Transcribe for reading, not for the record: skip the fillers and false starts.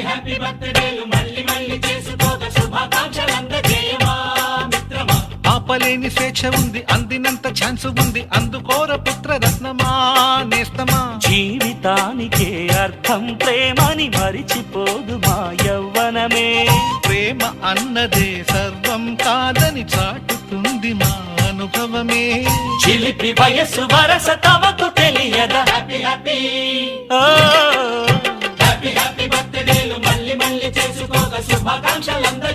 Happy బర్త్డేలు మళ్ళీ మళ్ళీ చేసుకోక శుభాకాంక్షలందజేయమా మిత్రమా. ఆపలేని స్వేచ్ఛ ఉంది, అందినంత ఛాన్స్ ఉంది, అందుకోర పుత్ర రత్నమా నేస్తమా. జీవితానికే అర్థం ప్రేమని మరిచిపోదు మా యవ్వనమే. ప్రేమ అన్నదే సర్వం కాదని చాటుతుంది మా అనుభవమే. చిలిపి వయస్సు వరస తమకు తెలియదా. హ్యాపీ హ్యాపీ ఓ హ్యాపీ హ్యాపీ బర్త్డేలు మళ్ళీ మళ్ళీ చేసుకోక శుభాకాంక్షలందజేయమా